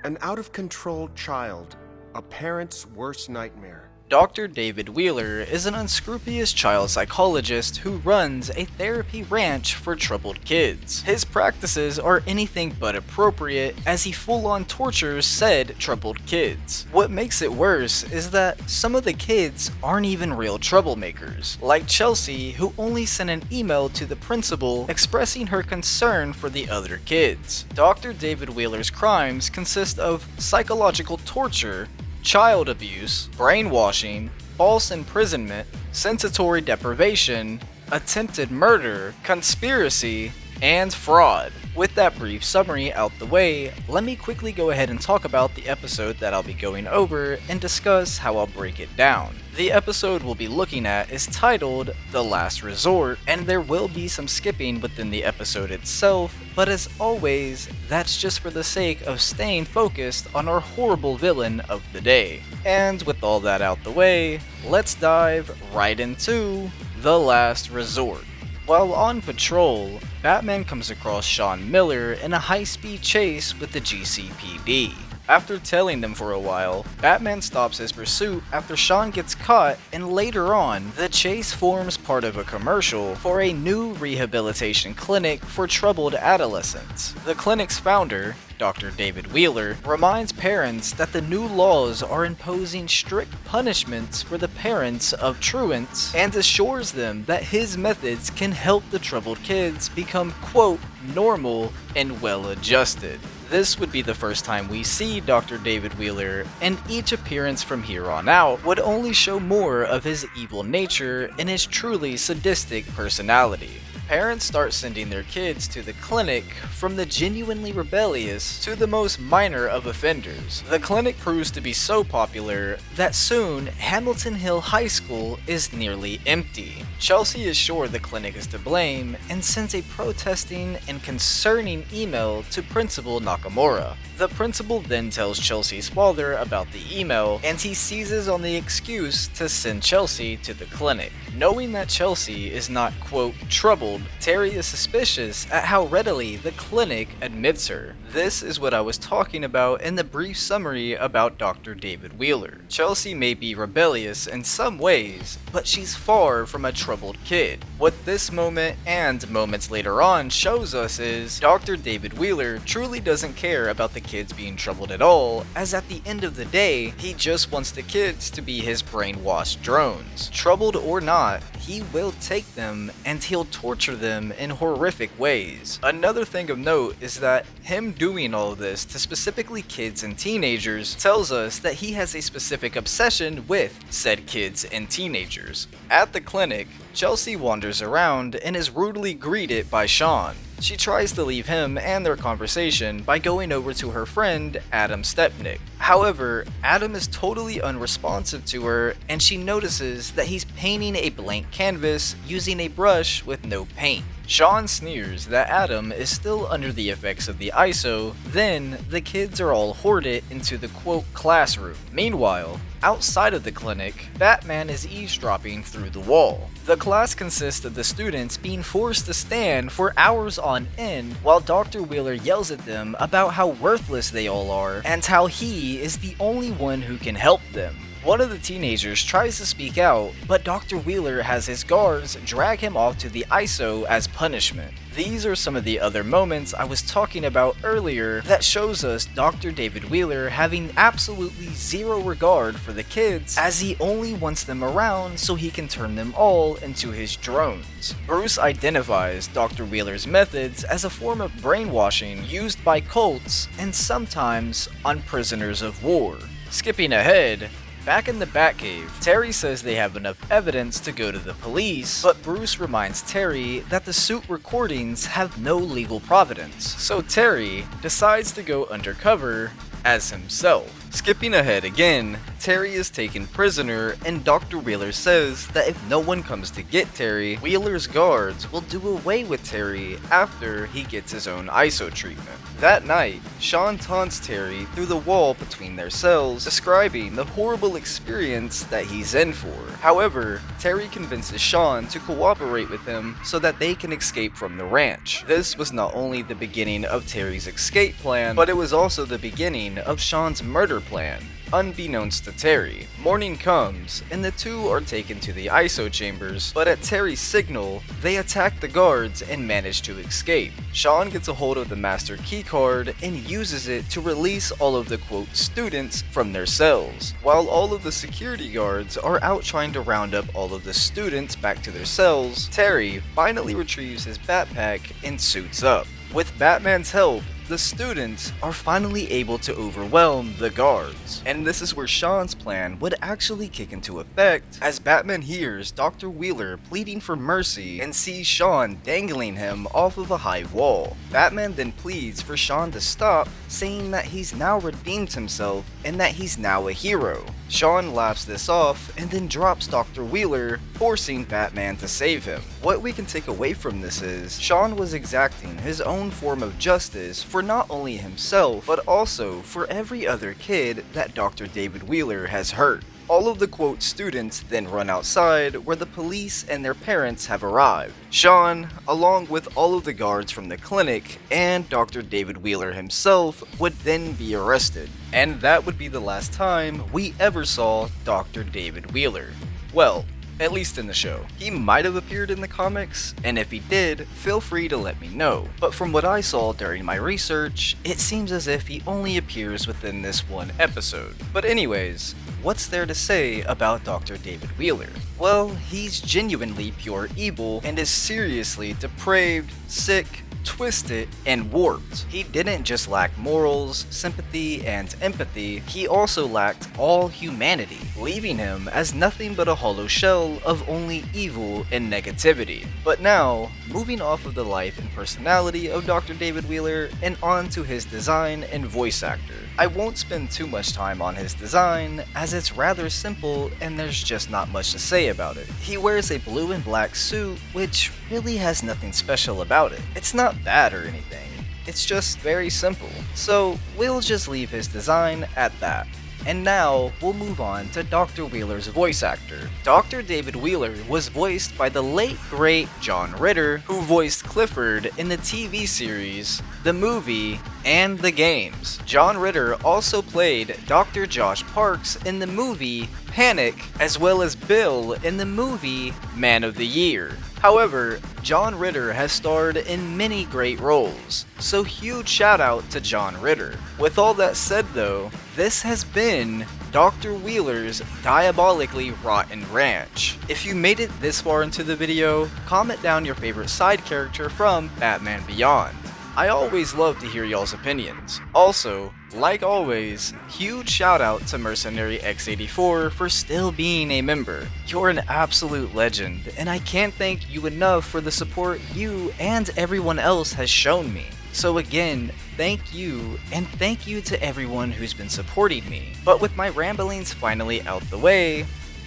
An out-of-control child, a parent's worst nightmare. Dr. David Wheeler is an unscrupulous child psychologist who runs a therapy ranch for troubled kids. His practices are anything but appropriate as he full-on tortures said troubled kids. What makes it worse is that some of the kids aren't even real troublemakers, like Chelsea, who only sent an email to the principal expressing her concern for the other kids. Dr. David Wheeler's crimes consist of psychological torture, child abuse, brainwashing, false imprisonment, sensory deprivation, attempted murder, conspiracy, and fraud. With that brief summary out the way, let me quickly go ahead and talk about the episode that I'll be going over and discuss how I'll break it down. The episode we'll be looking at is titled The Last Resort, and there will be some skipping within the episode itself, but as always, that's just for the sake of staying focused on our horrible villain of the day. And with all that out the way, let's dive right into The Last Resort. While on patrol, Batman comes across Sean Miller in a high-speed chase with the GCPD. After tailing them for a while, Batman stops his pursuit after Sean gets caught, and later on, the chase forms part of a commercial for a new rehabilitation clinic for troubled adolescents. The clinic's founder, Dr. David Wheeler, reminds parents that the new laws are imposing strict punishments for the parents of truants and assures them that his methods can help the troubled kids become, quote, normal and well-adjusted. This would be the first time we see Dr. David Wheeler, and each appearance from here on out would only show more of his evil nature and his truly sadistic personality. Parents start sending their kids to the clinic, from the genuinely rebellious to the most minor of offenders. The clinic proves to be so popular that soon Hamilton Hill High School is nearly empty. Chelsea is sure the clinic is to blame and sends a protesting and concerning email to Principal Nakamura. The principal then tells Chelsea's father about the email, and he seizes on the excuse to send Chelsea to the clinic. Knowing that Chelsea is not, quote, troubled, Terry is suspicious at how readily the clinic admits her. This is what I was talking about in the brief summary about Dr. David Wheeler. Chelsea may be rebellious in some ways, but she's far from a troubled kid. What this moment and moments later on shows us is Dr. David Wheeler truly doesn't care about the kids being troubled at all, as at the end of the day, he just wants the kids to be his brainwashed drones. Troubled or not, he will take them and he'll torture them in horrific ways. Another thing of note is that him doing all of this to specifically kids and teenagers tells us that he has a specific obsession with said kids and teenagers. At the clinic, Chelsea wanders around and is rudely greeted by Sean. She tries to leave him and their conversation by going over to her friend Adam Stepnick. However, Adam is totally unresponsive to her, and she notices that he's painting a blank canvas using a brush with no paint. Sean sneers that Adam is still under the effects of the ISO, then the kids are all hoarded into the quote classroom. Meanwhile, outside of the clinic, Batman is eavesdropping through the wall. The class consists of the students being forced to stand for hours on end while Dr. Wheeler yells at them about how worthless they all are and how he is the only one who can help them. One of the teenagers tries to speak out, but Dr. Wheeler has his guards drag him off to the ISO as punishment. These are some of the other moments I was talking about earlier that shows us Dr. David Wheeler having absolutely zero regard for the kids, as he only wants them around so he can turn them all into his drones. Bruce identifies Dr. Wheeler's methods as a form of brainwashing used by cults and sometimes on prisoners of war. Skipping ahead, back in the Batcave, Terry says they have enough evidence to go to the police, but Bruce reminds Terry that the suit recordings have no legal provenance, so Terry decides to go undercover as himself. Skipping ahead again, Terry is taken prisoner, and Dr. Wheeler says that if no one comes to get Terry, Wheeler's guards will do away with Terry after he gets his own ISO treatment. That night, Sean taunts Terry through the wall between their cells, describing the horrible experience that he's in for. However, Terry convinces Sean to cooperate with him so that they can escape from the ranch. This was not only the beginning of Terry's escape plan, but it was also the beginning scene of Sean's murder plan. Unbeknownst to Terry, morning comes, and the two are taken to the ISO chambers, but at Terry's signal, they attack the guards and manage to escape. Sean gets a hold of the master keycard and uses it to release all of the quote students from their cells. While all of the security guards are out trying to round up all of the students back to their cells, Terry finally retrieves his backpack and suits up. With Batman's help, the students are finally able to overwhelm the guards. And this is where Sean's plan would actually kick into effect, as Batman hears Dr. Wheeler pleading for mercy and sees Sean dangling him off of a high wall. Batman then pleads for Sean to stop, saying that he's now redeemed himself and that he's now a hero. Sean laughs this off and then drops Dr. Wheeler, forcing Batman to save him. What we can take away from this is, Sean was exacting his own form of justice for not only himself, but also for every other kid that Dr. David Wheeler has hurt. All of the quote students then run outside where the police and their parents have arrived. Sean, along with all of the guards from the clinic and Dr. David Wheeler himself, would then be arrested. And that would be the last time we ever saw Dr. David Wheeler. Well, at least in the show. He might have appeared in the comics, and if he did, feel free to let me know. But from what I saw during my research, it seems as if he only appears within this one episode. But anyways, what's there to say about Dr. David Wheeler? Well, he's genuinely pure evil and is seriously depraved, sick, twisted, and warped. He didn't just lack morals, sympathy, and empathy, he also lacked all humanity, leaving him as nothing but a hollow shell of only evil and negativity. But now, moving off of the life and personality of Dr. David Wheeler and on to his design and voice actor. I won't spend too much time on his design, as it's rather simple and there's just not much to say about it. He wears a blue and black suit, which really has nothing special about it. It's not bad or anything, it's just very simple. So we'll just leave his design at that. And now, we'll move on to Dr. Wheeler's voice actor. Dr. David Wheeler was voiced by the late great John Ritter, who voiced Clifford in the TV series, the movie, and the games. John Ritter also played Dr. Josh Parks in the movie Panic, as well as Bill in the movie Man of the Year. However, John Ritter has starred in many great roles, so huge shout out to John Ritter. With all that said though, this has been Dr. Wheeler's Diabolically Rotten Ranch. If you made it this far into the video, comment down your favorite side character from Batman Beyond. I always love to hear y'all's opinions. Also, like always, huge shout out to Mercenary X84 for still being a member. You're an absolute legend, and I can't thank you enough for the support you and everyone else has shown me. So again, thank you, and thank you to everyone who's been supporting me. But with my ramblings finally out the way,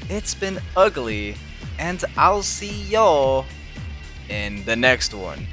it's been ugly, and I'll see y'all in the next one.